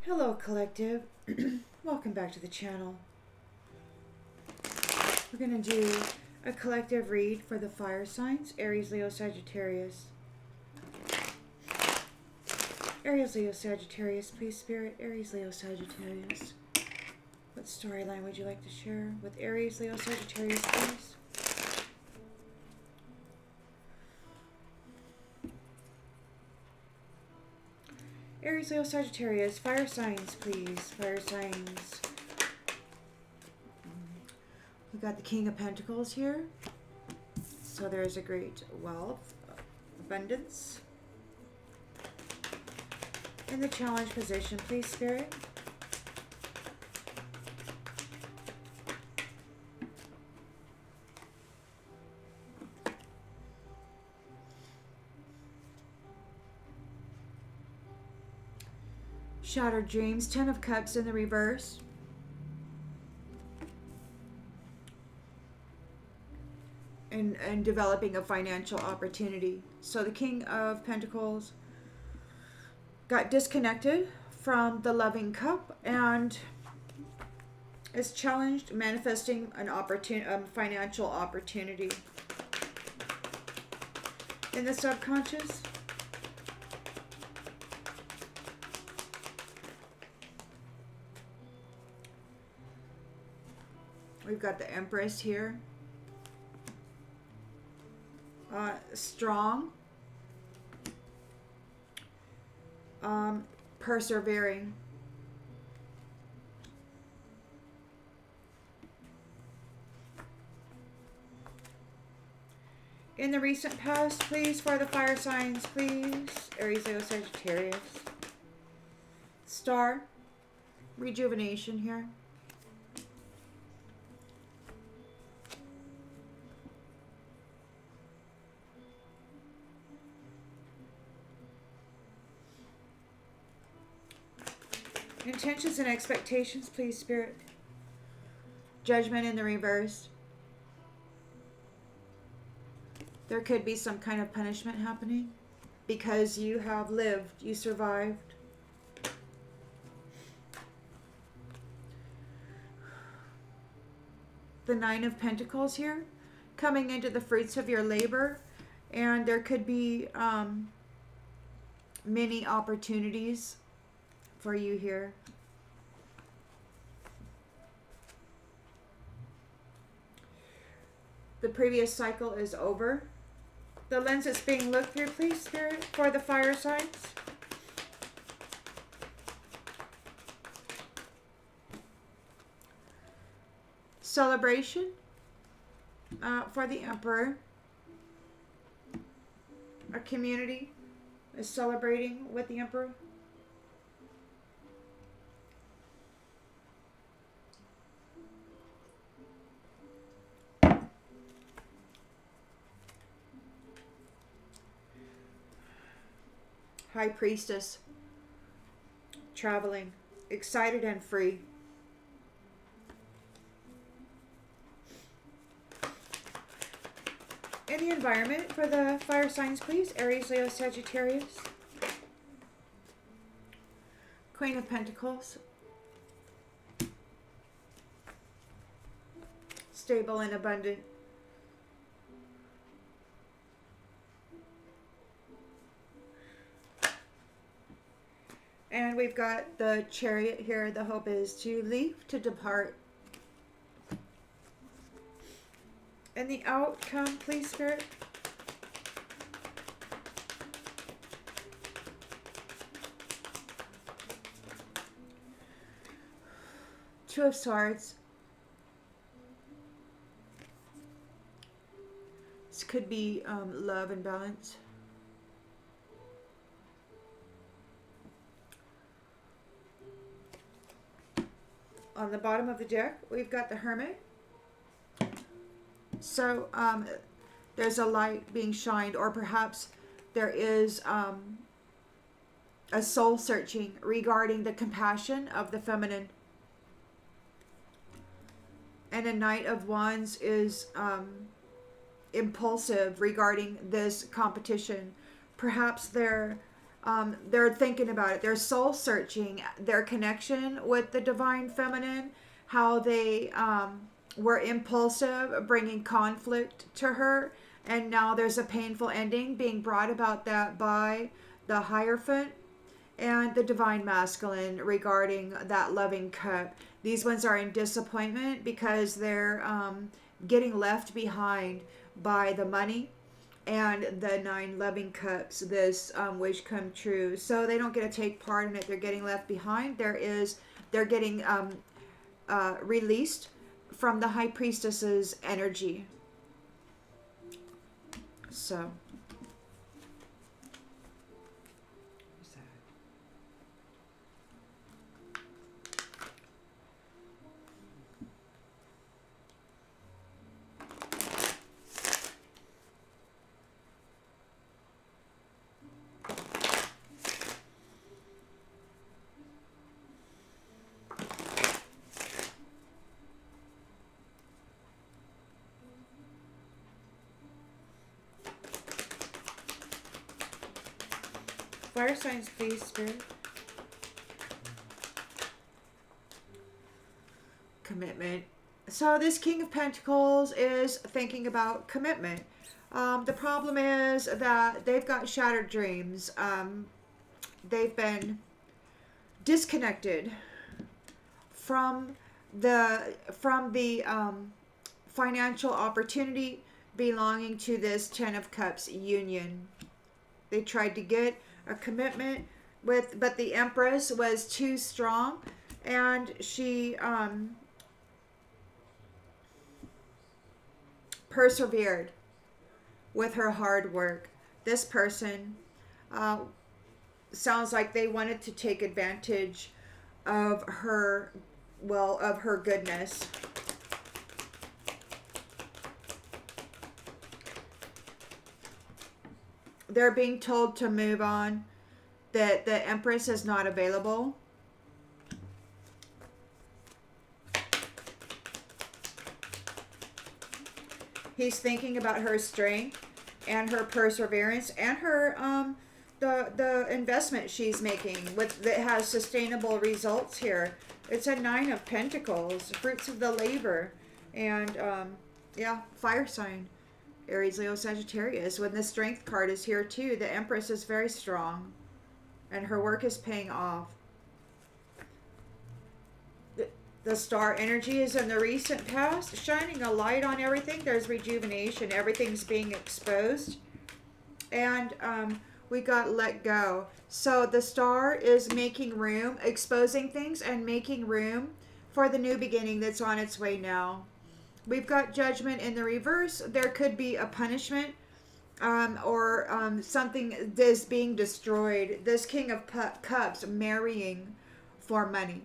Hello, collective. Welcome back to the channel. We're going to do a collective read for the fire signs, Aries, Leo, Sagittarius. Aries, Leo, Sagittarius, please, Spirit. Aries, Leo, Sagittarius. What storyline would you like to share with Aries, Leo, Sagittarius, please? Aries, Leo, Sagittarius, fire signs, please. Fire signs. We got the King of Pentacles here. So there's a great wealth, abundance. In the challenge position, please, Spirit. Shattered dreams, Ten of Cups in the reverse. And developing a financial opportunity. So the King of Pentacles got disconnected from the loving cup and is challenged manifesting an financial opportunity. In the subconscious, we've got the Empress here. Strong, persevering. In the recent past, please, for the fire signs, please. Aries, Leo, Sagittarius. Star, rejuvenation here. Intentions and expectations, please, Spirit. Judgment in the reverse. There could be some kind of punishment happening because you have lived, you survived. The Nine of Pentacles here, coming into the fruits of your labor, and there could be many opportunities for you here. The previous cycle is over. The lens that's being looked through, please, Spirit, for the fire signs. Celebration for the Emperor. A community is celebrating with the Emperor. High Priestess, traveling, excited and free. In the environment for the fire signs, please. Aries, Leo, Sagittarius. Queen of Pentacles. Stable and abundant. And we've got the Chariot here. The hope is to leave, to depart. And the outcome, please, Spirit. Two of Swords. This could be love and balance. On the bottom of the deck, we've got the Hermit. So there's a light being shined, or perhaps there is a soul searching regarding the compassion of the feminine. And a Knight of Wands is impulsive regarding this competition. Perhaps there They're thinking about it. They're soul searching their connection with the divine feminine, how they were impulsive, bringing conflict to her. And now there's a painful ending being brought about that by the Hierophant and the divine masculine regarding that loving cup. These ones are in disappointment because they're getting left behind by the money and the 9 loving cups, this wish come true. So they don't get to take part in it. They're getting left behind. They're getting released from the high priestess's energy. So fire signs, please, Spirit. Commitment. So this King of Pentacles is thinking about commitment. The problem is that they've got shattered dreams. They've been disconnected from the financial opportunity belonging to this Ten of Cups union. They tried to get a commitment but the Empress was too strong, and she persevered with her hard work. This person sounds like they wanted to take advantage of her, of her goodness. They're being told to move on, that the Empress is not available. He's thinking about her strength and her perseverance and her the investment she's making that has sustainable results here. It's a 9 of Pentacles, fruits of the labor, and fire sign. Aries, Leo, Sagittarius. When the Strength card is here too, the Empress is very strong and her work is paying off. The Star energy is in the recent past, shining a light on everything. There's rejuvenation. Everything's being exposed. And we got let go. So the Star is making room, exposing things and making room for the new beginning that's on its way now. We've got Judgment in the reverse. There could be a punishment or something is being destroyed. This King of Cups marrying for money.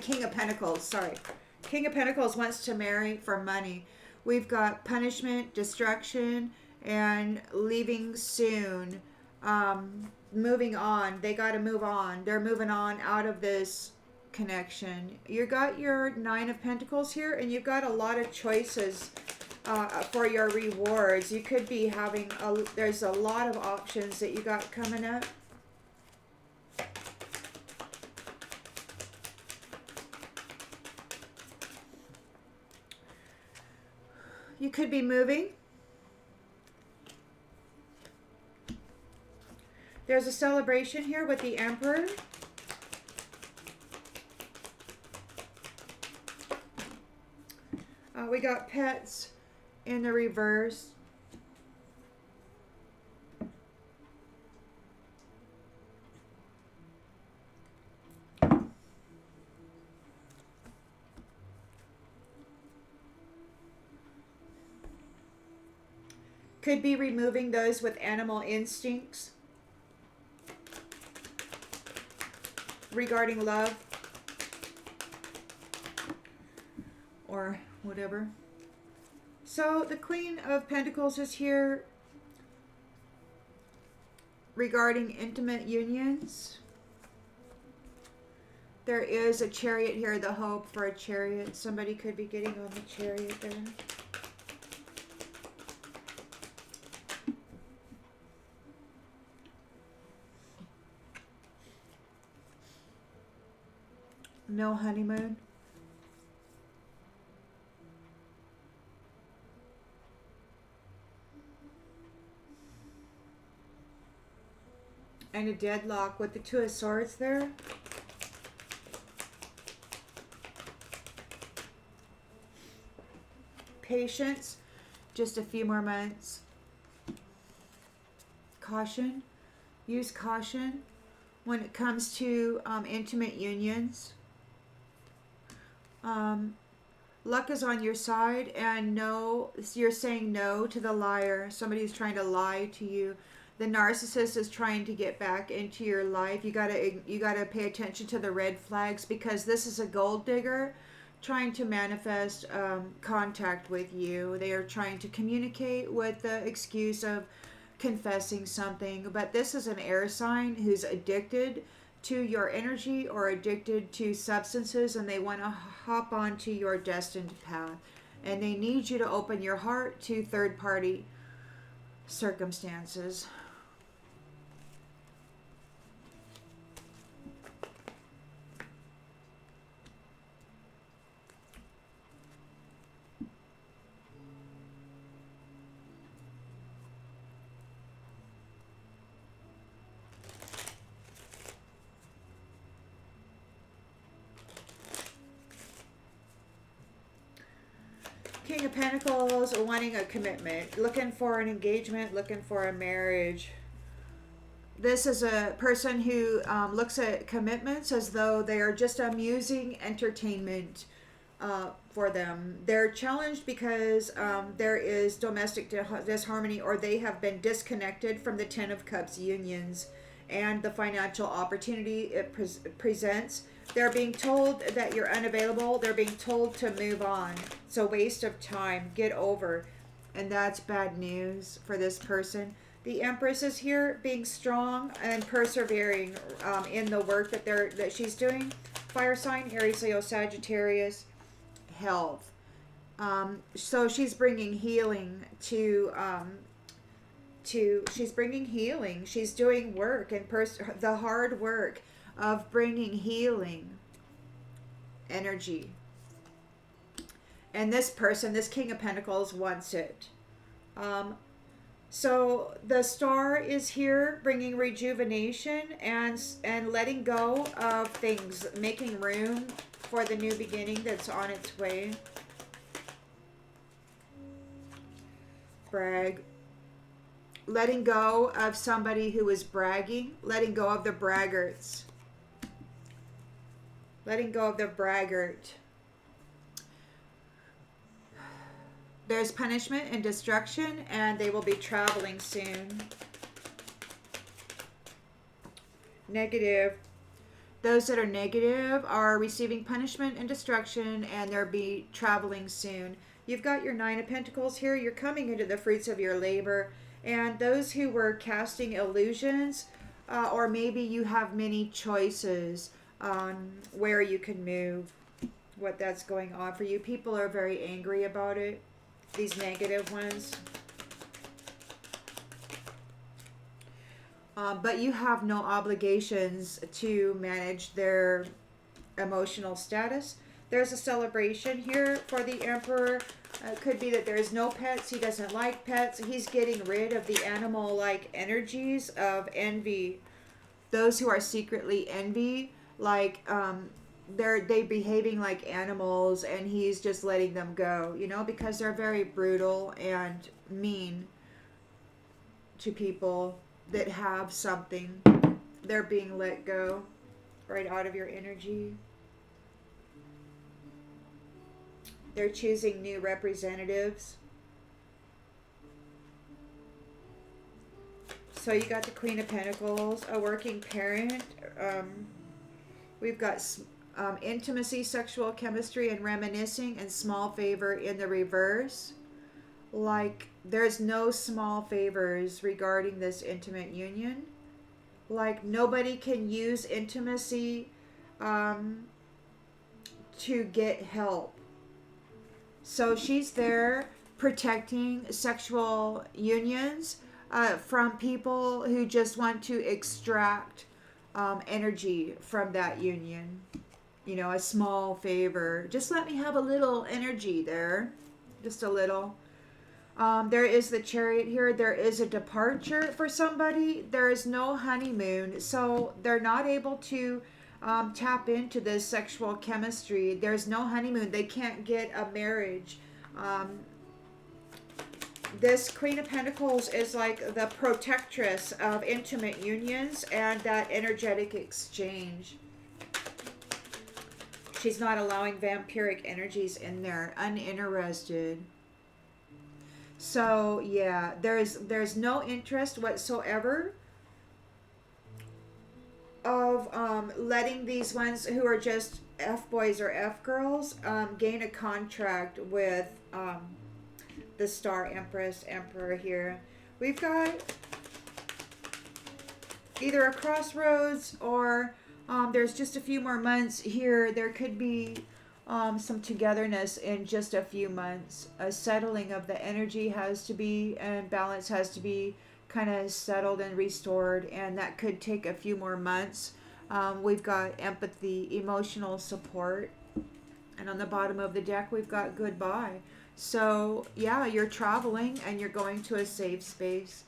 King of Pentacles, sorry. King of Pentacles wants to marry for money. We've got punishment, destruction, and leaving soon. Moving on. They got to move on. They're moving on out of this connection. You got your 9 of Pentacles here, and you've got a lot of choices for your rewards. You could be having, there's a lot of options that you got coming up. You could be moving. There's a celebration here with the Emperor. We got pets in the reverse. Could be removing those with animal instincts regarding love or whatever. So the Queen of Pentacles is here regarding intimate unions. There is a Chariot here, the hope for a Chariot. Somebody could be getting on the Chariot there. No honeymoon. And a deadlock with the Two of Swords there. Patience. Just a few more months. Caution. Use caution when it comes to intimate unions. Luck is on your side, and no, you're saying no to the liar. Somebody's trying to lie to you. The narcissist is trying to get back into your life. You gotta pay attention to the red flags, because this is a gold digger trying to manifest contact with you. They are trying to communicate with the excuse of confessing something, but this is an air sign who's addicted to your energy or addicted to substances, and they want to hop onto your destined path, and they need you to open your heart to third party circumstances. King of Pentacles, wanting a commitment, looking for an engagement, looking for a marriage. This is a person who looks at commitments as though they are just amusing entertainment for them. They're challenged because there is domestic disharmony, or they have been disconnected from the Ten of Cups unions and the financial opportunity it presents. They're being told that you're unavailable. They're being told to move on. It's a waste of time. Get over. And that's bad news for this person. The Empress is here, being strong and persevering in the work that she's doing. Fire sign, Aries, Leo, Sagittarius. Health. So she's bringing healing to she's bringing healing. She's doing work, and the hard work of bringing healing energy. And this person, this King of Pentacles, wants it. So the Star is here, bringing rejuvenation and letting go of things, making room for the new beginning that's on its way. Brag. Letting go of somebody who is bragging. Letting go of the braggarts. Letting go of the braggart. There's punishment and destruction, and they will be traveling soon. Negative. Those that are negative are receiving punishment and destruction, and they'll be traveling soon. You've got your Nine of Pentacles here. You're coming into the fruits of your labor. And those who were casting illusions, or maybe you have many choices on where you can move, what that's going on for you. People are very angry about it, these negative ones. But you have no obligations to manage their emotional status. There's a celebration here for the Emperor. It could be that there's no pets. He doesn't like pets. He's getting rid of the animal-like energies of envy. Those who are secretly envy, like they behaving like animals, and he's just letting them go, you know, because they're very brutal and mean to people that have something. They're being let go right out of your energy. They're choosing new representatives. So you got the Queen of Pentacles, a working parent. We've got intimacy, sexual chemistry, and reminiscing, and small favor in the reverse. Like, there's no small favors regarding this intimate union. Like, nobody can use intimacy to get help. So she's there protecting sexual unions from people who just want to extract energy from that union. a small favor. Just let me have a little energy there. Just a little. There is the chariot here. There is a departure for somebody. There is no honeymoon. So they're not able to tap into this sexual chemistry. There's no honeymoon. They can't get a marriage. This Queen of Pentacles is like the protectress of intimate unions and that energetic exchange. She's not allowing vampiric energies in there. Uninterested. So yeah, there's no interest whatsoever of letting these ones who are just F boys or F girls gain a contract with the Star Empress Emperor here. We've got either a crossroads or there's just a few more months here. There could be some togetherness in just a few months. A settling of the energy has to be, and balance has to be kind of settled and restored, and that could take a few more months. We've got empathy, emotional support, and on the bottom of the deck we've got goodbye. So yeah, you're traveling and you're going to a safe space.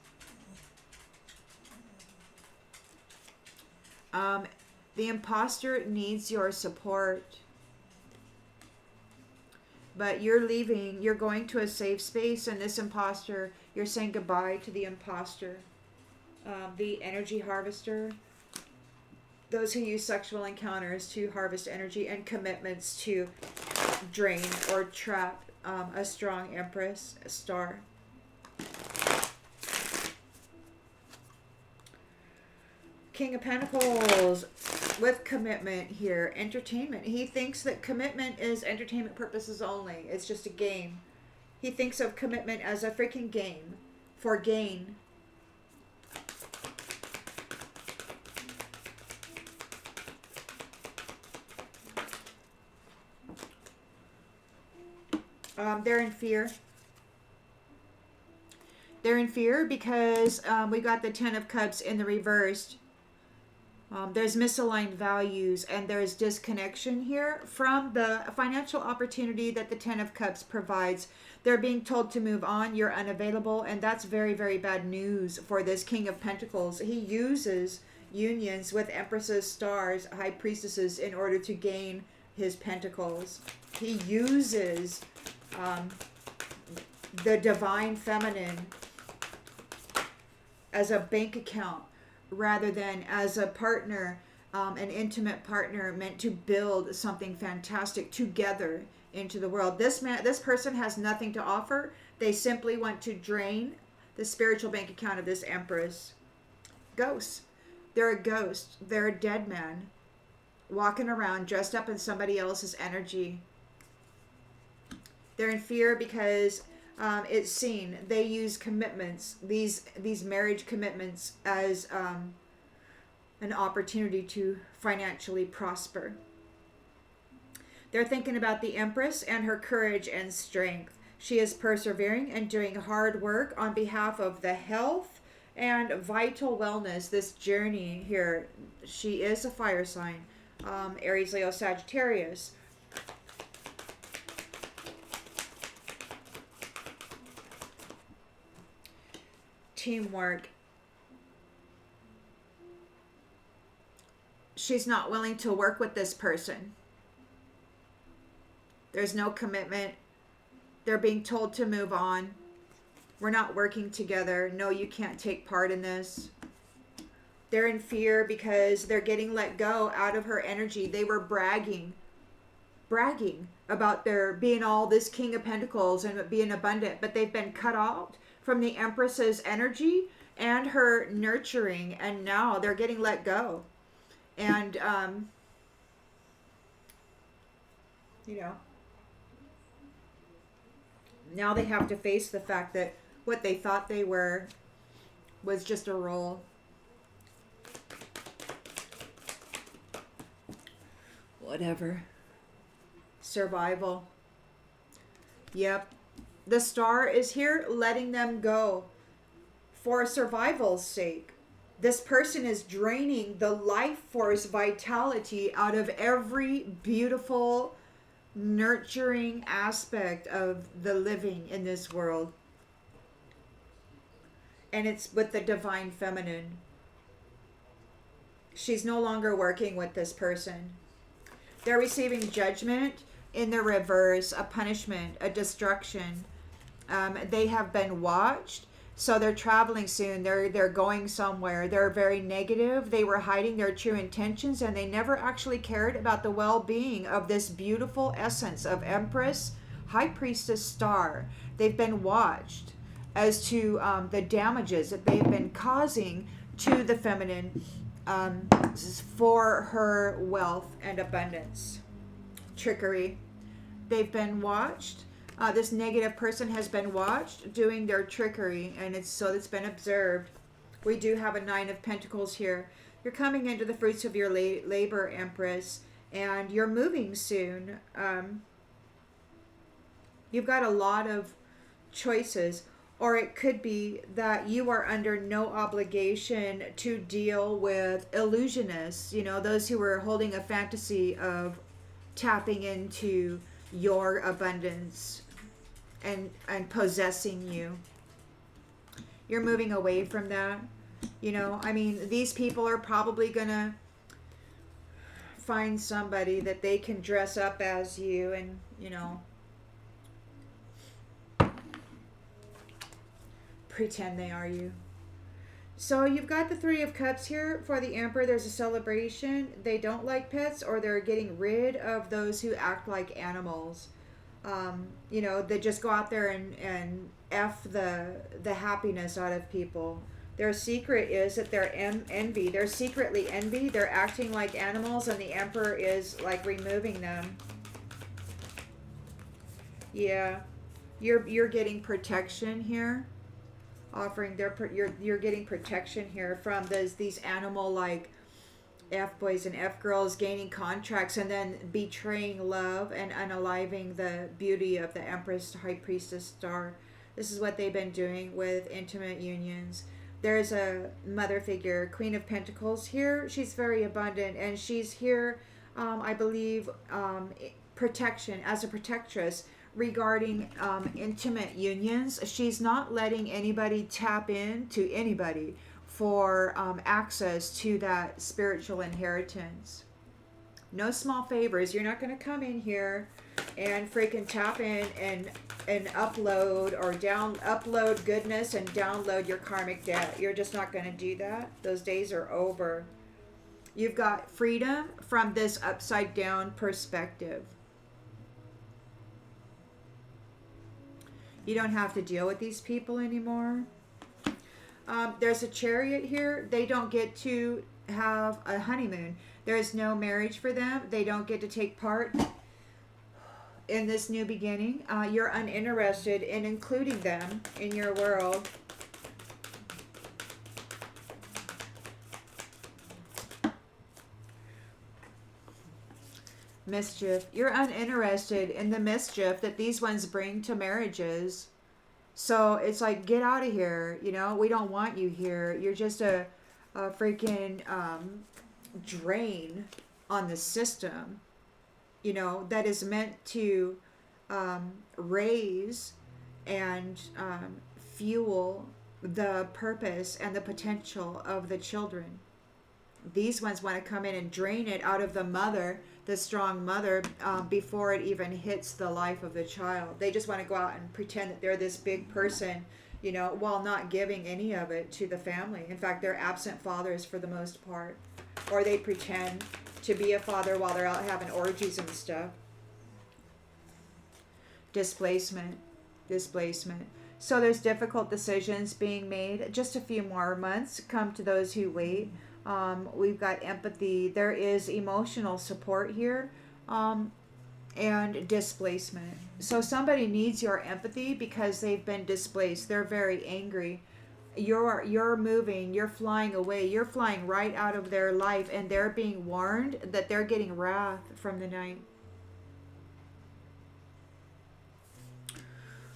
The imposter needs your support. But you're leaving, you're going to a safe space, and this imposter, you're saying goodbye to the imposter. The energy harvester, those who use sexual encounters to harvest energy, and commitments to drain or trap a strong empress, a star. King of Pentacles with commitment here. Entertainment. He thinks that commitment is entertainment purposes only. It's just a game. He thinks of commitment as a freaking game for gain. They're in fear. They're in fear because we got the Ten of Cups in the reversed. There's misaligned values and there's disconnection here from the financial opportunity that the Ten of Cups provides. They're being told to move on. You're unavailable, and that's very, very bad news for this King of Pentacles. He uses unions with empresses, stars, high priestesses in order to gain his pentacles. He uses the divine feminine as a bank account rather than as a partner, an intimate partner meant to build something fantastic together into the world. This person has nothing to offer. They simply want to drain the spiritual bank account of this empress. Ghosts. They're a ghost. They're a dead man walking around dressed up in somebody else's energy. They're in fear because it's seen. They use commitments, these marriage commitments, as an opportunity to financially prosper. They're thinking about the Empress and her courage and strength. She is persevering and doing hard work on behalf of the health and vital wellness. This journey here, she is a fire sign. Aries, Leo, Sagittarius. Teamwork. She's not willing to work with this person. There's no commitment. They're being told to move on. We're not working together. No, you can't take part in this. They're in fear because they're getting let go out of her energy. They were bragging about their being all this King of Pentacles and being abundant, but they've been cut out from the Empress's energy and her nurturing, and now they're getting let go. And now they have to face the fact that what they thought they were was just a role. Whatever. Survival. Yep. The star is here letting them go for survival's sake. This person is draining the life force vitality out of every beautiful, nurturing aspect of the living in this world. And it's with the divine feminine. She's no longer working with this person. They're receiving judgment in the reverse, a punishment, a destruction. They have been watched, so they're traveling soon. They're going somewhere. They're very negative. They were hiding their true intentions, and they never actually cared about the well-being of this beautiful essence of Empress, High Priestess star. They've been watched as to the damages that they've been causing to the feminine for her wealth and abundance. Trickery. They've been watched. This negative person has been watched doing their trickery, and it's been observed. We do have a 9 of Pentacles here. You're coming into the fruits of your labor, Empress, and you're moving soon. You've got a lot of choices, or it could be that you are under no obligation to deal with illusionists, those who are holding a fantasy of tapping into your abundance and possessing you. You're moving away from that. These people are probably gonna find somebody that they can dress up as you and, pretend they are you. So you've got the 3 of Cups here for the Emperor. There's a celebration. They don't like pets, or they're getting rid of those who act like animals. They just go out there and F the happiness out of people. Their secret is that they're envy. They're secretly envy. They're acting like animals, and the Emperor is like removing them. Yeah. You're getting protection here. You're getting protection here from these animal like F boys and F girls gaining contracts and then betraying love and unaliving the beauty of the Empress High Priestess star. This is what they've been doing with intimate unions. There's a mother figure, Queen of Pentacles here. She's very abundant, and she's here, I believe, protection, as a protectress regarding intimate unions. She's not letting anybody tap into anybody for access to that spiritual inheritance. No small favors. You're not going to come in here and freaking tap in and upload or upload goodness and download your karmic debt. You're just not going to do that. Those days are over. You've got freedom from this upside down perspective. You don't have to deal with these people anymore. There's a Chariot here. They don't get to have a honeymoon. There's no marriage for them. They don't get to take part in this new beginning. You're uninterested in including them in your world. Mischief. You're uninterested in the mischief that these ones bring to marriages. So it's like, get out of here. We don't want you here. You're just a freaking drain on the system, that is meant to raise and fuel the purpose and the potential of the children. These ones want to come in and drain it out of the mother, the strong mother, before it even hits the life of the child. They just want to go out and pretend that they're this big person, while not giving any of it to the family. In fact, they're absent fathers for the most part. Or they pretend to be a father while they're out having orgies and stuff. Displacement. So there's difficult decisions being made. Just a few more months come to those who wait. We've got empathy. There is emotional support here, and displacement. So somebody needs your empathy because they've been displaced. They're very angry. You're moving. You're flying away. You're flying right out of their life, and they're being warned that they're getting wrath from the night.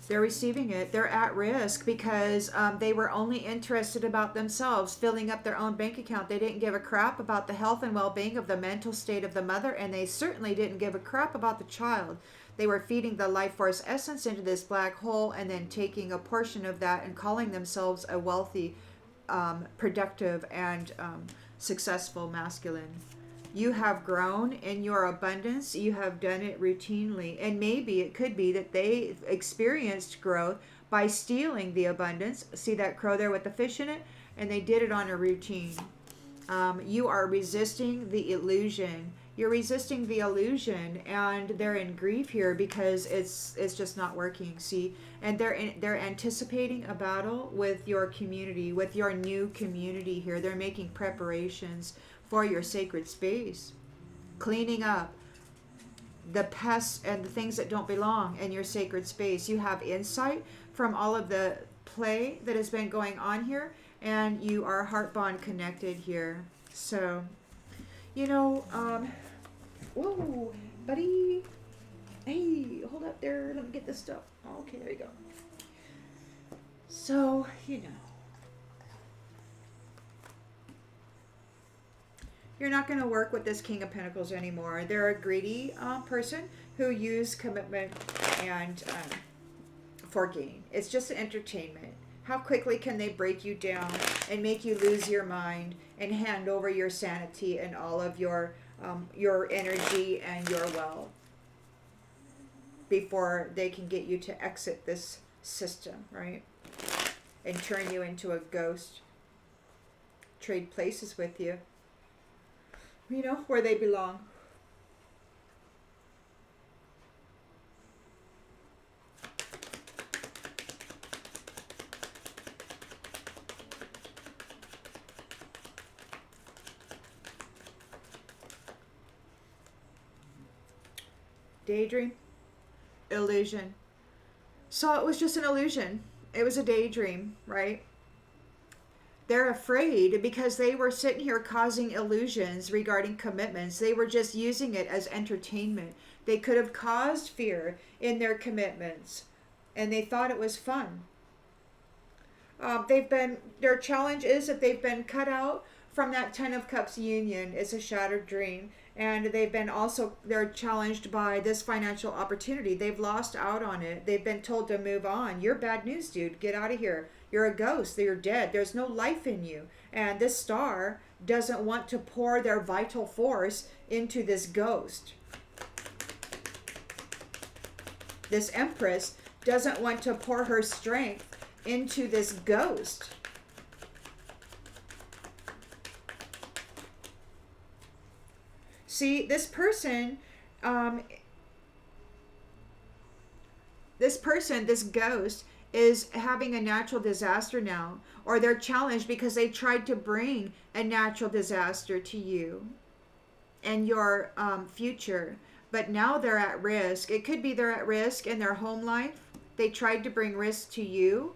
They're receiving it. They're at risk because they were only interested about themselves, filling up their own bank account. They didn't give a crap about the health and well-being of the mental state of the mother, and they certainly didn't give a crap about the child. They were feeding the life force essence into this black hole and then taking a portion of that and calling themselves a wealthy, productive, and successful masculine. You have grown in your abundance. You have done it routinely. And maybe it could be that they experienced growth by stealing the abundance. See that crow there with the fish in it? And they did it on a routine. You are resisting the illusion. You're resisting the illusion, and they're in grief here because it's just not working. See, and they're anticipating a battle with your community, with your new community here. They're making preparations for your sacred space, cleaning up the pests and the things that don't belong in your sacred space. You have insight from all of the play that has been going on here, and you are heart bond connected here. So, whoa, buddy. Hey, hold up there. Let me get this stuff. Okay, there you go. So, you're not going to work with this King of Pentacles anymore. They're a greedy person who use commitment and for gain. It's just an entertainment. How quickly can they break you down and make you lose your mind and hand over your sanity and all of your energy and your wealth before they can get you to exit this system, right? And turn you into a ghost. Trade places with you. Where they belong. Daydream, illusion. So it was just an illusion. It was a daydream, right? They're afraid because they were sitting here causing illusions regarding commitments. They were just using it as entertainment. They could have caused fear in their commitments, and they thought it was fun. Their challenge is that they've been cut out from that Ten of Cups union. It's a shattered dream. And they're challenged by this financial opportunity. They've lost out on it. They've been told to move on. You're bad news, dude. Get out of here. You're a ghost. You're dead. There's no life in you. And this star doesn't want to pour their vital force into this ghost. This Empress doesn't want to pour her strength into this ghost. See, this person, this ghost, is having a natural disaster now. Or they're challenged because they tried to bring a natural disaster to you and your future. But now they're at risk. It could be they're at risk in their home life. They tried to bring risk to you.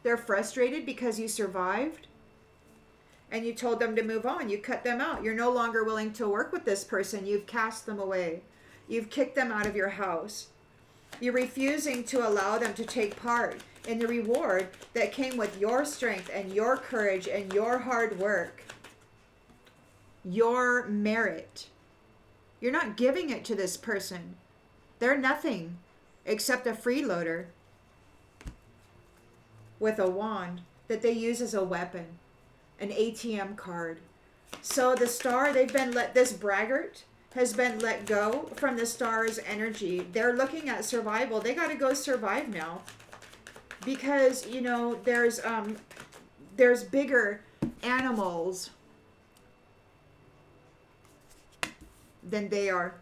They're frustrated because you survived. And you told them to move on. You cut them out. You're no longer willing to work with this person. You've cast them away. You've kicked them out of your house. You're refusing to allow them to take part in the reward that came with your strength and your courage and your hard work. Your merit. You're not giving it to this person. They're nothing except a freeloader with a wand that they use as a weapon. An ATM card. So the star, this braggart has been let go from the star's energy. They're looking at survival. They got to go survive now. Because, there's bigger animals than they are.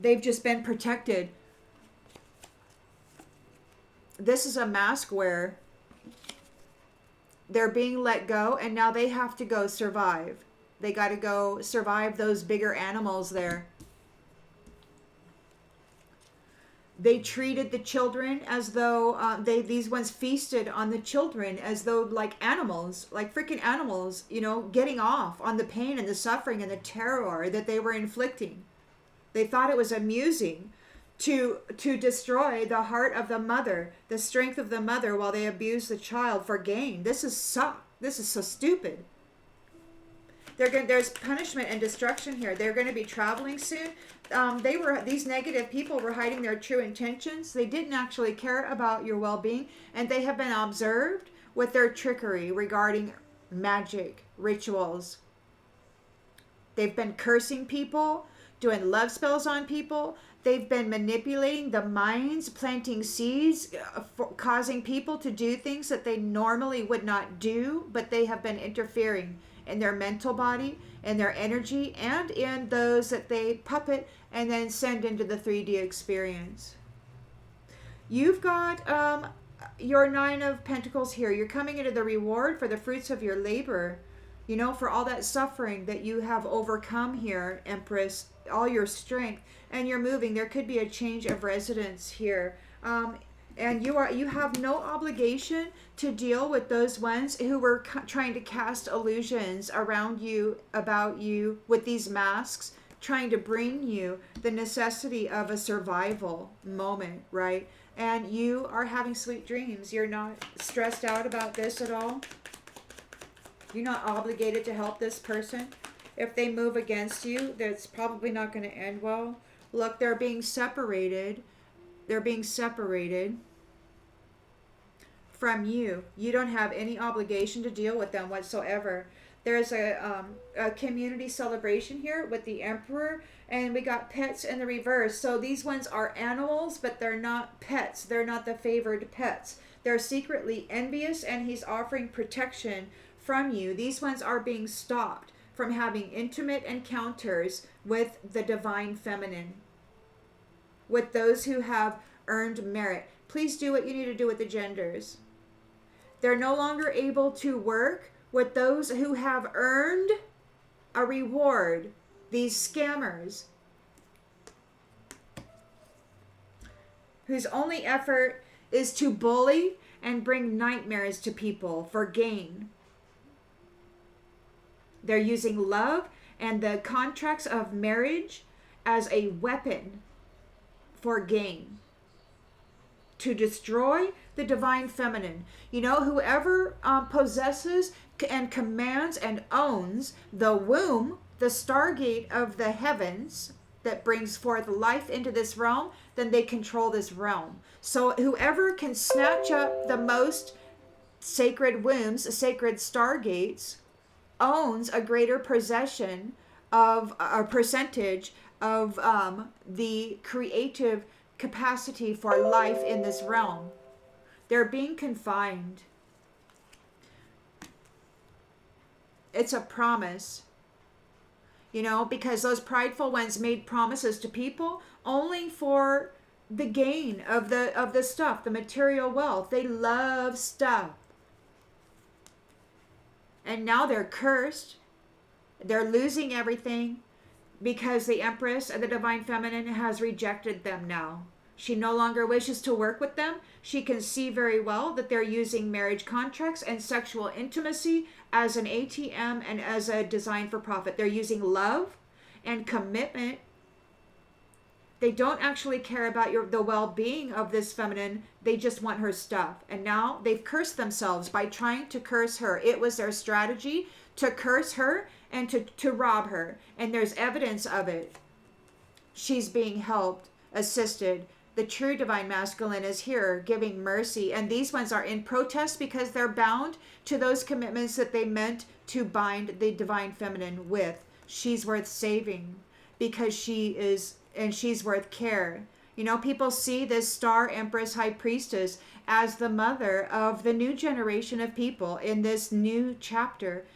They've just been protected. This is a mask wearer. They're being let go, and now they have to go survive. They got to go survive those bigger animals there. They treated the children as though these ones feasted on the children as though like animals, like freaking animals, getting off on the pain and the suffering and the terror that they were inflicting. They thought it was amusing to destroy the heart of the mother, the strength of the mother, while they abuse the child for gain. This is so stupid. There's punishment and destruction here. They're going to be traveling soon. These negative people were hiding their true intentions. They didn't actually care about your well-being, and they have been observed with their trickery regarding magic rituals. They've been cursing people, doing love spells on people. They've been manipulating the minds, planting seeds, causing people to do things that they normally would not do, but they have been interfering in their mental body, in their energy, and in those that they puppet and then send into the 3D experience. You've got your Nine of Pentacles here. You're coming into the reward for the fruits of your labor, you know, for all that suffering that you have overcome here, Empress, all your strength, and you're moving. There could be a change of residence here. And you have no obligation to deal with those ones who were trying to cast illusions around you, about you, with these masks, trying to bring you the necessity of a survival moment, right? And you are having sweet dreams. You're not stressed out about this at all. You're not obligated to help this person. If they move against you, that's probably not going to end well. Look, they're being separated. They're being separated from you. You don't have any obligation to deal with them whatsoever. There's a community celebration here with the Emperor, and we got pets in the reverse. So these ones are animals, but they're not pets. They're not the favored pets. They're secretly envious, and he's offering protection from you. These ones are being stopped from having intimate encounters with the divine feminine, with those who have earned merit. Please do what you need to do with the genders. They're no longer able to work with those who have earned a reward, these scammers, whose only effort is to bully and bring nightmares to people for gain. They're using love and the contracts of marriage as a weapon for gain, to destroy the divine feminine. You know, whoever possesses and commands and owns the womb, the stargate of the heavens that brings forth life into this realm, then they control this realm. So whoever can snatch up the most sacred wombs, sacred stargates, owns a greater possession of a percentage of the creative capacity for life in this realm. They're being confined. It's a promise, you know, because those prideful ones made promises to people only for the gain of the stuff, the material wealth. They love stuff. And now they're cursed. They're losing everything because the Empress of the Divine Feminine has rejected them now. She no longer wishes to work with them. She can see very well that they're using marriage contracts and sexual intimacy as an ATM and as a design for profit. They're using love and commitment. They don't actually care about the well-being of this feminine. They just want her stuff. And now they've cursed themselves by trying to curse her. It was their strategy to curse her and to rob her. And there's evidence of it. She's being helped, assisted. The true divine masculine is here giving mercy. And these ones are in protest because they're bound to those commitments that they meant to bind the divine feminine with. She's worth saving because she's worth care. You know, people see this star empress high priestess as the mother of the new generation of people in this new chapter.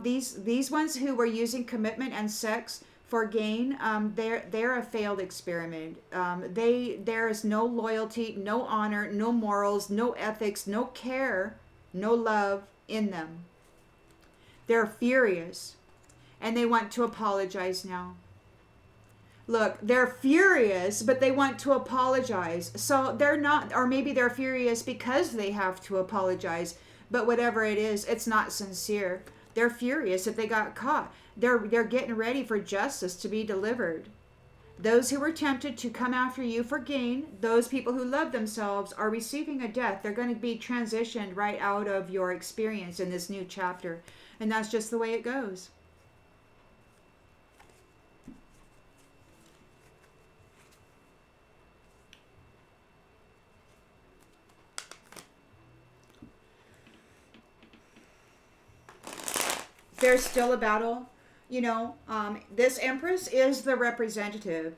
These ones who were using commitment and sex for gain, they're a failed experiment. There is no loyalty, no honor, no morals, no ethics, no care, no love in them. They're furious, and they want to apologize now. Look, they're furious, but they want to apologize. So they're not, or maybe they're furious because they have to apologize. But whatever it is, it's not sincere. They're furious that they got caught. They're getting ready for justice to be delivered. Those who were tempted to come after you for gain, those people who love themselves, are receiving a death. They're going to be transitioned right out of your experience in this new chapter. And that's just the way it goes. There's still a battle. This Empress is the representative.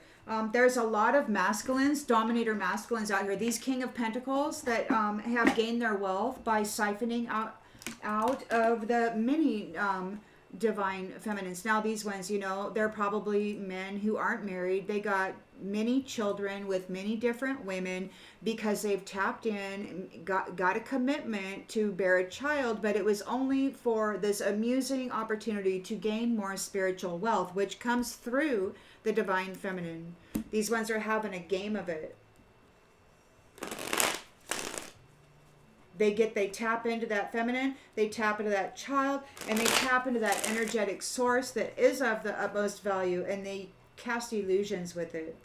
There's a lot of masculines, dominator masculines out here. These King of Pentacles that have gained their wealth by siphoning out of the many divine feminines. Now these ones, they're probably men who aren't married. They got many children with many different women because they've tapped in, got a commitment to bear a child, but it was only for this amusing opportunity to gain more spiritual wealth, which comes through the divine feminine. These ones are having a game of it. They tap into that feminine, they tap into that child, and they tap into that energetic source that is of the utmost value, and they cast illusions with it.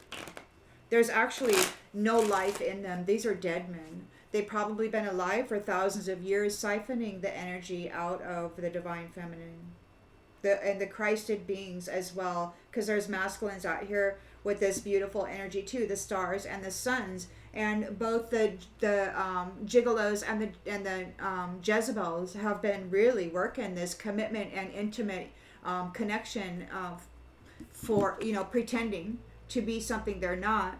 There's actually no life in them. These are dead men. They've probably been alive for thousands of years, siphoning the energy out of the divine feminine. And the Christed beings as well, because there's masculines out here with this beautiful energy too, the stars and the suns, and both the gigolos and the jezebels have been really working this commitment and intimate connection for pretending to be something they're not,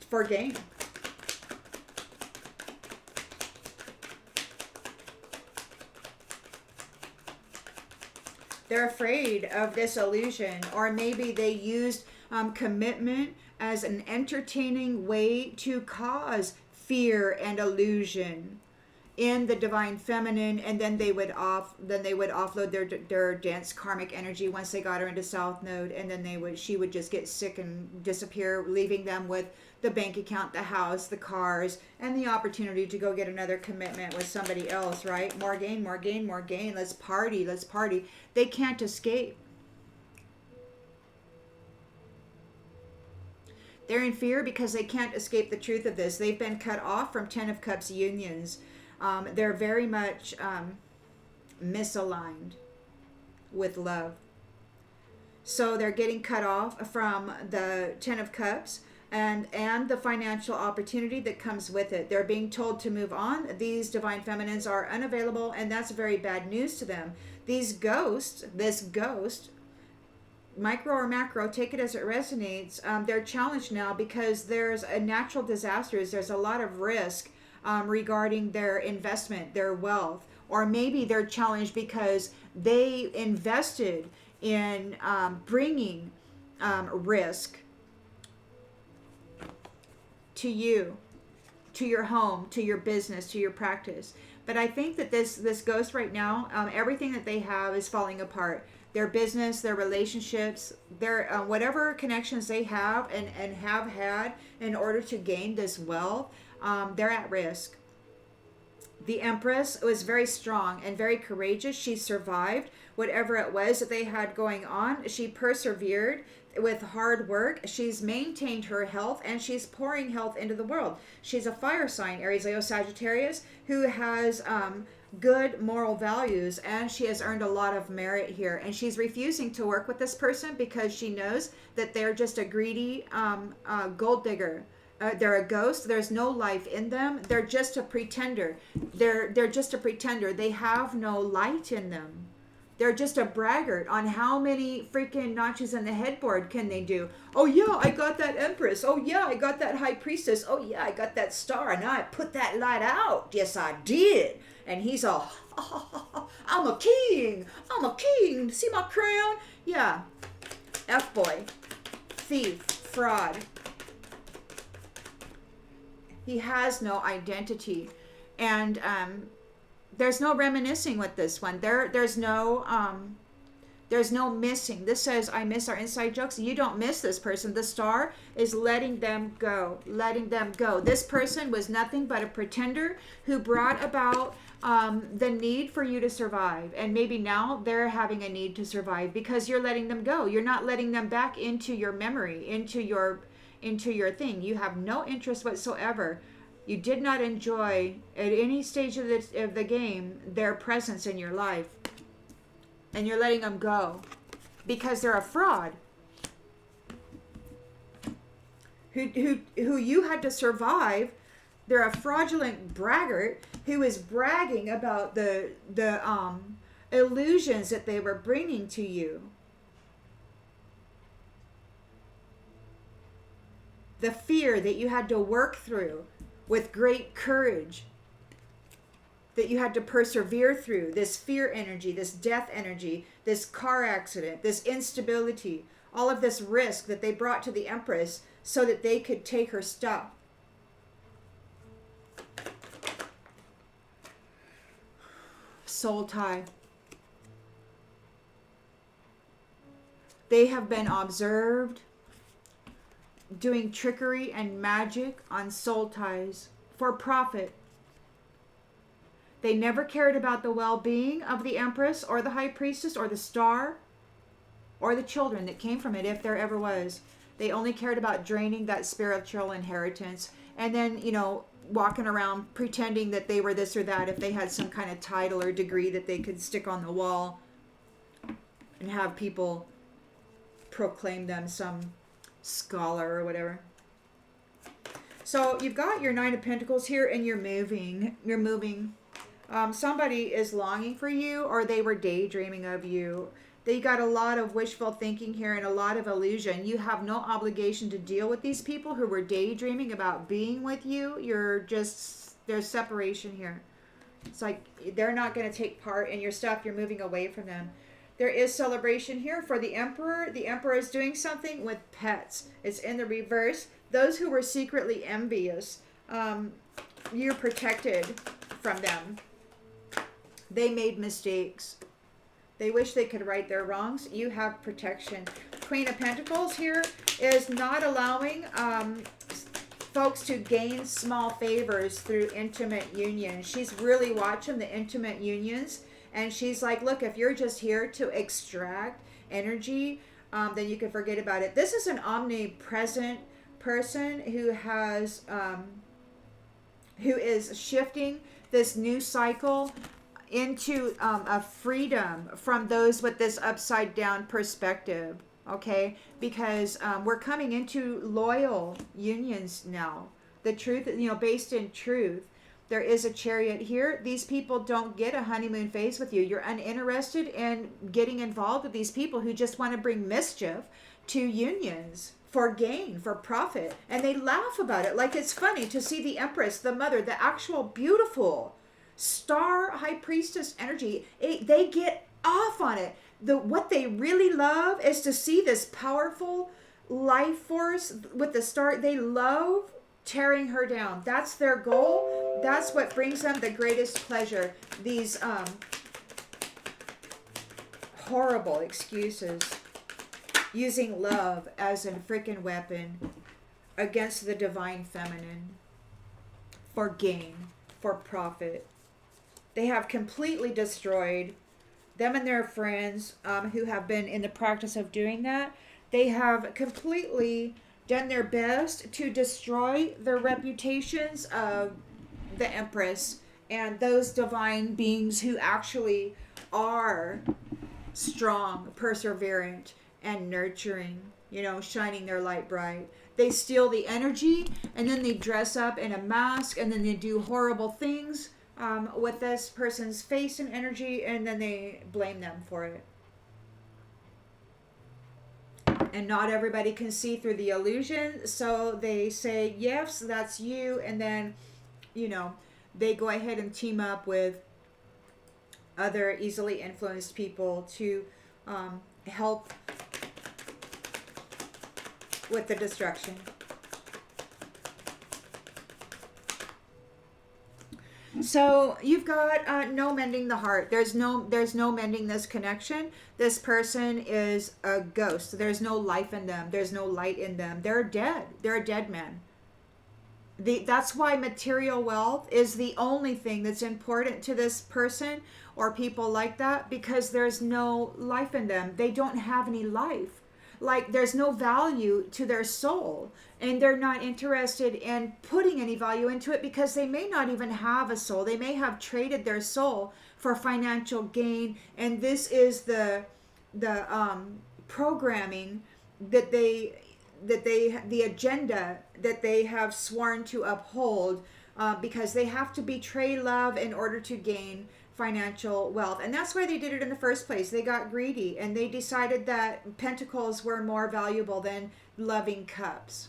for gain. They're afraid of this illusion, or maybe they used commitment as an entertaining way to cause fear and illusion in the divine feminine, and then they would offload their dense karmic energy once they got her into south node, and then she would just get sick and disappear, leaving them with the bank account, the house, the cars, and the opportunity to go get another commitment with somebody else, right? More gain, more gain, more gain. Let's party, let's party. They can't escape. They're in fear because they can't escape the truth of this. They've been cut off from Ten of Cups unions. They're very much misaligned with love. So they're getting cut off from the Ten of Cups and the financial opportunity that comes with it. They're being told to move on. These divine feminines are unavailable, and that's very bad news to them. This ghost, micro or macro, take it as it resonates, they're challenged now because there's a natural disasters. There's a lot of risk regarding their investment, their wealth, or maybe they're challenged because they invested in bringing risk to you, to your home, to your business, to your practice. But I think that this ghost right now, everything that they have is falling apart. Their business, their relationships, their whatever connections they have and have had in order to gain this wealth, they're at risk. The Empress was very strong and very courageous. She survived whatever it was that they had going on. She persevered with hard work. She's maintained her health, and she's pouring health into the world. She's a fire sign, Aries, Leo, Sagittarius, who has good moral values, and she has earned a lot of merit here. And she's refusing to work with this person because she knows that they're just a greedy gold digger. They're a ghost. There's no life in them. They're just a pretender. They're just a pretender. They have no light in them. They're just a braggart on how many freaking notches in the headboard can they do. Oh yeah, I got that Empress. Oh yeah, I got that High Priestess. Oh yeah, I got that star, and I put that light out. Yes, I did. And he's all, oh, I'm a king. I'm a king. See my crown? Yeah. F-boy. Thief. Fraud. He has no identity. And there's no reminiscing with this one. There's no There's no missing. This says, I miss our inside jokes. You don't miss this person. The star is letting them go. Letting them go. This person was nothing but a pretender who brought about the need for you to survive. And maybe now they're having a need to survive because you're letting them go. You're not letting them back into your memory, into your thing. You have no interest whatsoever. You did not enjoy at any stage of the game their presence in your life. And you're letting them go because they're a fraud who you had to survive. They're a fraudulent braggart who is bragging about the illusions that they were bringing to you. The fear that you had to work through with great courage, that you had to persevere through, this fear energy, this death energy, this car accident, this instability, all of this risk that they brought to the Empress so that they could take her stuff. Soul tie. They have been observed doing trickery and magic on soul ties for profit. They never cared about the well-being of the Empress or the High Priestess or the star or the children that came from it, if there ever was. They only cared about draining that spiritual inheritance and then, walking around pretending that they were this or that if they had some kind of title or degree that they could stick on the wall and have people proclaim them some scholar or whatever. So you've got your Nine of Pentacles here and you're moving. Somebody is longing for you or they were daydreaming of you. They got a lot of wishful thinking here and a lot of illusion. You have no obligation to deal with these people who were daydreaming about being with you. There's separation here. It's like they're not going to take part in your stuff. You're moving away from them. There is celebration here for the Emperor. The Emperor is doing something with pets. It's in the reverse. Those who were secretly envious, you're protected from them. They made mistakes. They wish they could right their wrongs. You have protection. Queen of Pentacles here is not allowing folks to gain small favors through intimate union. She's really watching the intimate unions. And she's like, look, if you're just here to extract energy, then you can forget about it. This is an omnipresent person who has, who is shifting this new cycle into a freedom from those with this upside down perspective, okay? Because we're coming into loyal unions now. The truth, based in truth. There is a Chariot here. These people don't get a honeymoon phase with you. You're uninterested in getting involved with these people who just want to bring mischief to unions for gain, for profit. And they laugh about it like it's funny to see the Empress, the mother, the actual beautiful star High Priestess energy. They get off on it. What they really love is to see this powerful life force with the star. They love tearing her down. That's their goal. That's what brings them the greatest pleasure. These horrible excuses, using love as a freaking weapon against the divine feminine for gain, for profit. They have completely destroyed them and their friends who have been in the practice of doing that. They have completely done their best to destroy the reputations of the Empress and those divine beings who actually are strong, perseverant, and nurturing, shining their light bright. They steal the energy and then they dress up in a mask and then they do horrible things with this person's face and energy, and then they blame them for it. And not everybody can see through the illusion, so they say, yes, that's you, and then, they go ahead and team up with other easily influenced people to help with the destruction. So you've got no mending the heart. There's no mending this connection. This person is a ghost. There's no life in them. There's no light in them. They're dead. They're a dead man. That's why material wealth is the only thing that's important to this person or people like that, because there's no life in them. They don't have any life. Like, there's no value to their soul, and they're not interested in putting any value into it, because they may not even have a soul. They may have traded their soul for financial gain, and this is the programming that the agenda that they have sworn to uphold, because they have to betray love in order to gain financial wealth. And that's why they did it in the first place. They got greedy, and they decided that pentacles were more valuable than loving cups.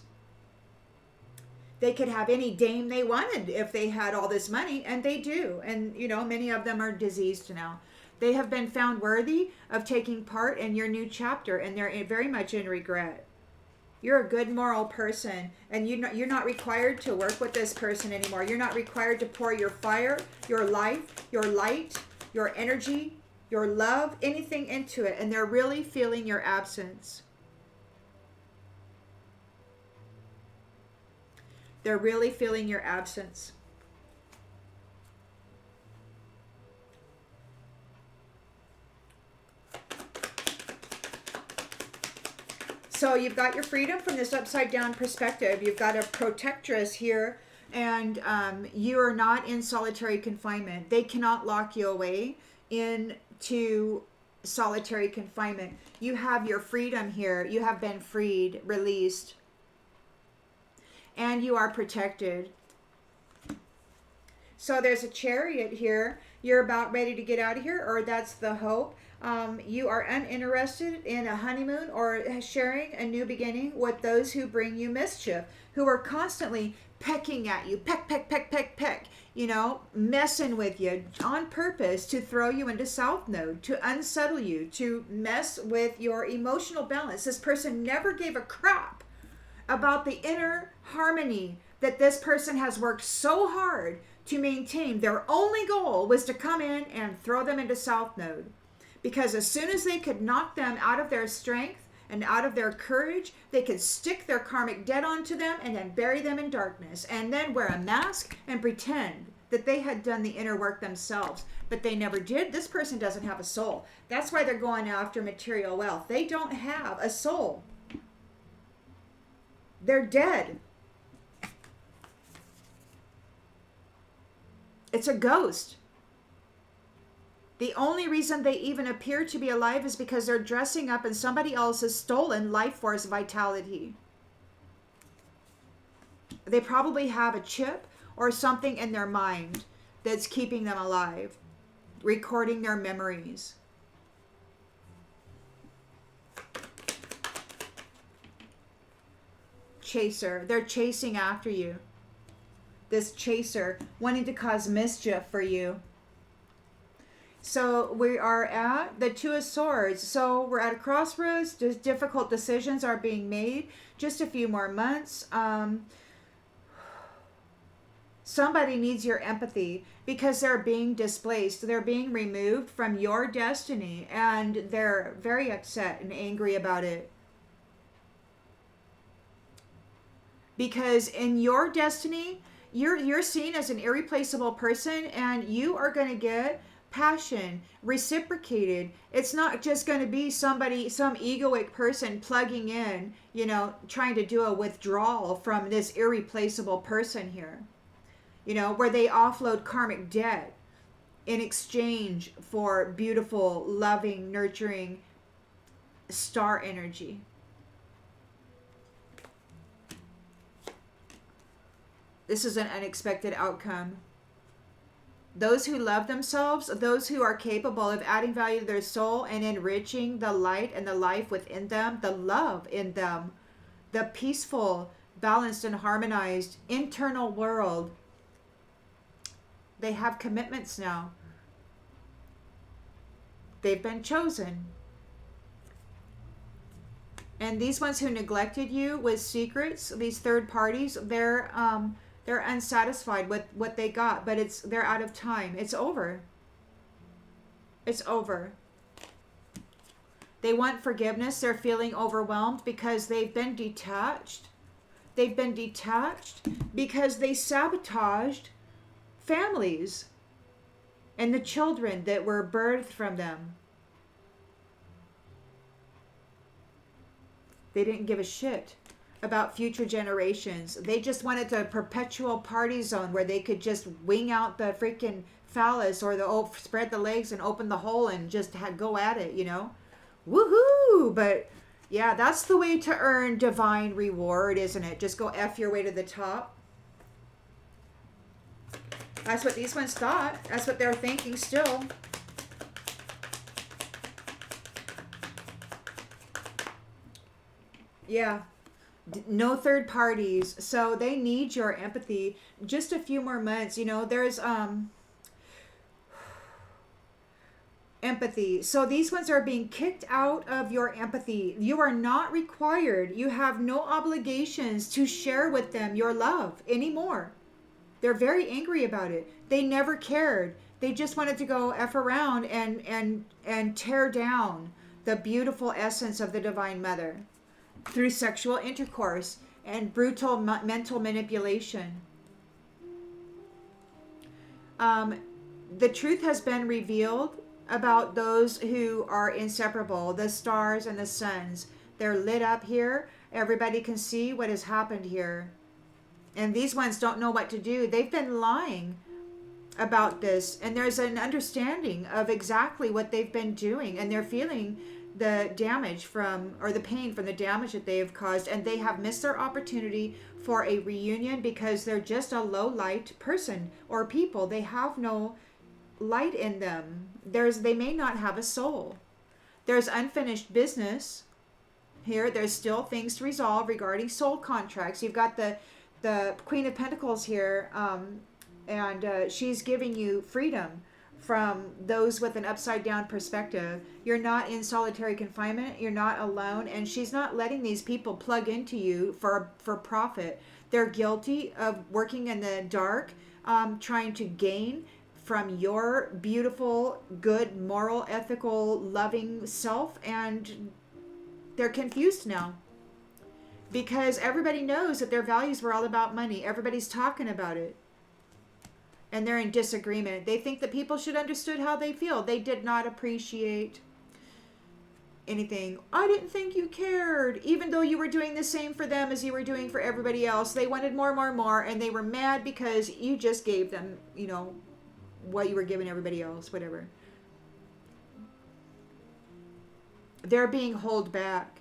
They could have any dame they wanted if they had all this money, and they do. And many of them are diseased now. They have been found worthy of taking part in your new chapter, and they're very much in regret. You're a good moral person, and you're not required to work with this person anymore. You're not required to pour your fire, your life, your light, your energy, your love, anything into it. And they're really feeling your absence. They're really feeling your absence. So you've got your freedom from this upside down perspective. You've got a protectress here, and you are not in solitary confinement. They cannot lock you away into solitary confinement. You have your freedom here. You have been freed, released, and you are protected. So there's a chariot here. You're about ready to get out of here, or that's the hope. You are uninterested in a honeymoon or sharing a new beginning with those who bring you mischief, who are constantly pecking at you, peck, peck, peck, peck, peck, messing with you on purpose to throw you into South Node, to unsettle you, to mess with your emotional balance. This person never gave a crap about the inner harmony that this person has worked so hard to maintain. Their only goal was to come in and throw them into South Node. Because as soon as they could knock them out of their strength and out of their courage, they could stick their karmic debt onto them and then bury them in darkness, and then wear a mask and pretend that they had done the inner work themselves. But they never did. This person doesn't have a soul. That's why they're going after material wealth. They don't have a soul. They're dead. It's a ghost. The only reason they even appear to be alive is because they're dressing up in somebody else's stolen life force vitality. They probably have a chip or something in their mind that's keeping them alive, recording their memories. Chaser. They're chasing after you. This chaser wanting to cause mischief for you. So we are at the Two of Swords. So we're at a crossroads. Difficult decisions are being made. Just a few more months. Somebody needs your empathy because they're being displaced. They're being removed from your destiny, and they're very upset and angry about it. Because in your destiny, you're seen as an irreplaceable person, and you are going to get passion reciprocated. It's not just going to be some egoic person plugging in, trying to do a withdrawal from this irreplaceable person here, where they offload karmic debt in exchange for beautiful, loving, nurturing star energy. This is an unexpected outcome. Those who love themselves, those who are capable of adding value to their soul and enriching the light and the life within them, the love in them, the peaceful, balanced, and harmonized internal world, they have commitments now. They've been chosen. And these ones who neglected you with secrets, these third parties, they're They're unsatisfied with what they got, but they're out of time. It's over. It's over. They want forgiveness. They're feeling overwhelmed because they've been detached. They've been detached because they sabotaged families and the children that were birthed from them. They didn't give a shit about future generations. They just wanted a perpetual party zone where they could just wing out the freaking phallus or spread the legs and open the hole and just go at it, you know? Woohoo! But yeah, that's the way to earn divine reward, isn't it? Just go F your way to the top. That's what these ones thought. That's what they're thinking still. Yeah. No third parties. So they need your empathy. Just a few more months. You know, there's empathy. So these ones are being kicked out of your empathy. You are not required. You have no obligations to share with them your love anymore. They're very angry about it. They never cared. They just wanted to go F around and tear down the beautiful essence of the Divine Mother through sexual intercourse and brutal mental manipulation. The truth has been revealed about those who are inseparable, the stars and the suns. They're lit up here. Everybody can see what has happened here. And these ones don't know what to do. They've been lying about this. And there's an understanding of exactly what they've been doing. And they're feeling the damage from, or the pain from the damage that they have caused. And they have missed their opportunity for a reunion because they're just a low light person or people. They have no light in them. They may not have a soul. There's unfinished business here. There's still things to resolve regarding soul contracts. You've got the Queen of Pentacles here, and she's giving you freedom from those with an upside down perspective. You're not in solitary confinement. You're not alone, and she's not letting these people plug into you for profit. They're guilty of working in the dark, trying to gain from your beautiful, good, moral, ethical, loving self, and they're confused now. Because everybody knows that their values were all about money. Everybody's talking about it. And they're in disagreement. They think that people should understood how they feel. They did not appreciate anything. I didn't think you cared. Even though you were doing the same for them as you were doing for everybody else. They wanted more. And they were mad because you just gave them, you know, what you were giving everybody else. Whatever. They're being held back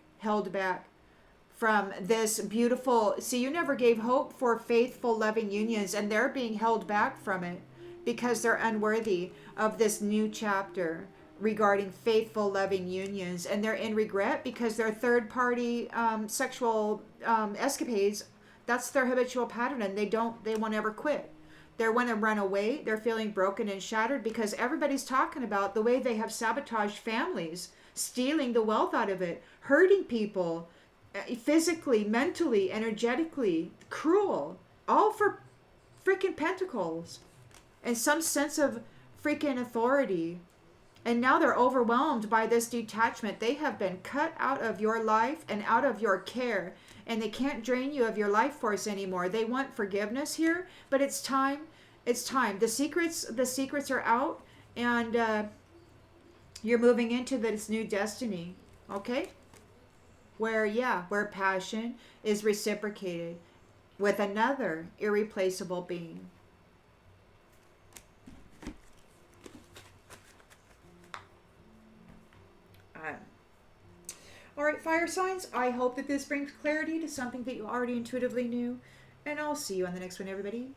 from this beautiful, see, you never gave hope for faithful, loving unions, and they're being held back from it because they're unworthy of this new chapter regarding faithful, loving unions, and they're in regret because their third-party sexual escapades, that's their habitual pattern, and they won't ever quit. They want to run away. They're feeling broken and shattered because everybody's talking about the way they have sabotaged families, stealing the wealth out of it, hurting people, physically, mentally, energetically, cruel, all for freaking pentacles and some sense of freaking authority. And now they're overwhelmed by this detachment. They have been cut out of your life and out of your care, and they can't drain you of your life force anymore. They want forgiveness here, but it's time. It's time. The secrets are out, and you're moving into this new destiny. Okay? Where passion is reciprocated with another irreplaceable being. All right, fire signs, I hope that this brings clarity to something that you already intuitively knew, and I'll see you on the next one, everybody.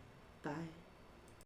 Bye.